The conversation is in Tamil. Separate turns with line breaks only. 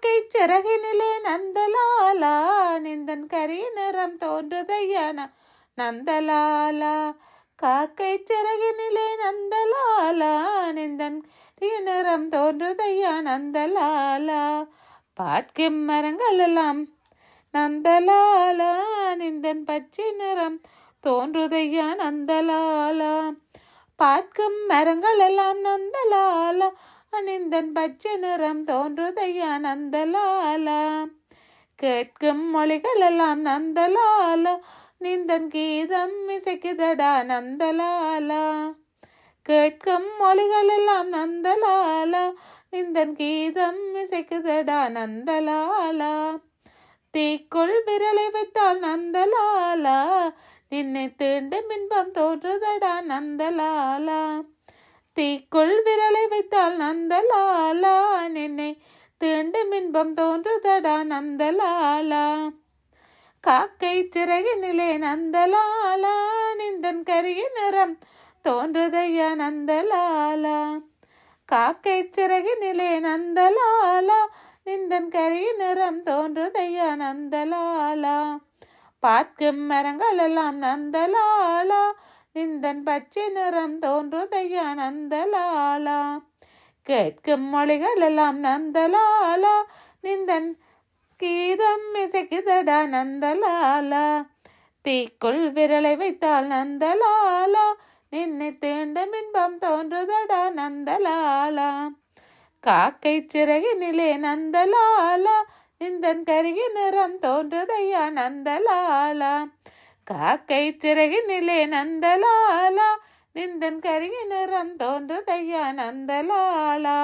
காக்கை சிறகினிலே நந்தலாலா நிந்தன் கரி நிறம் தோன்றுதையா நந்தலாலா. காக்கை சிறகினிலே நந்தலாலா நிந்தன் கரி நிறம் தோன்றுதையா நந்தலாலா. பார்க்கும் மரங்கள் எல்லாம் நந்தலாலா நிந்தன் பச்சை நிறம் தோன்றுதையா நந்தலாலா. பார்க்கும் மரங்கள் எல்லாம் நந்தலாலா நிந்தன் பச்சை நிறம் தோன்றுதையா நந்தலாலா. கேட்கும் மொழிகள் எல்லாம் நந்தலாலா நிந்தன் கீதம் இசைக்குதடா நந்தலாலா. கேட்கும் மொழிகள் எல்லாம் நந்தலாலா நிந்தன் கீதம் இசைக்குதடா நந்தலாலா. தீக்குள் விரலை வைத்தால் நந்தலாலா நின்னை தீண்டும் இன்பம் தோன்றுதடா நந்தலாலா. தீக்குள் விரலை வைத்தால் நந்தலாலா நின்னை தீண்டும் இன்பம் தோன்றுதடா நந்தலாலா. காக்கை சிறகினிலே நந்தலாலா நிந்தன் கரிய நிறம் தோன்றுதையா நந்தலாலா. காக்கை சிறகினிலே நந்தலாலா நிந்தன் கரிய நிறம் தோன்றுதையா நந்தலாலா. பார்க்கும் மரங்கள் எல்லாம் நந்தலாலா நிந்தன் பச்சை நிறம் தோன்றுதையா நந்தலாலா. கேட்கும் மொழிகள் எல்லாம் நந்தலாலா நிந்தன் கீதம் இசைக்குதடா நந்தலாலா. தீக்குள் விரலை வைத்தால் நந்தலாலா நின்னை தீண்டும் இன்பம் தோன்றுதடா நந்தலாலா. காக்கை சிறகினிலே நந்தலாலா நிந்தன் கரிய நிறம் தோன்றுதையா நந்தலாலா. காக்கை சிறகினிலே நந்தலாலா நிந்தன் கரிய நிறம் தோன்றுதையா நந்தலாலா.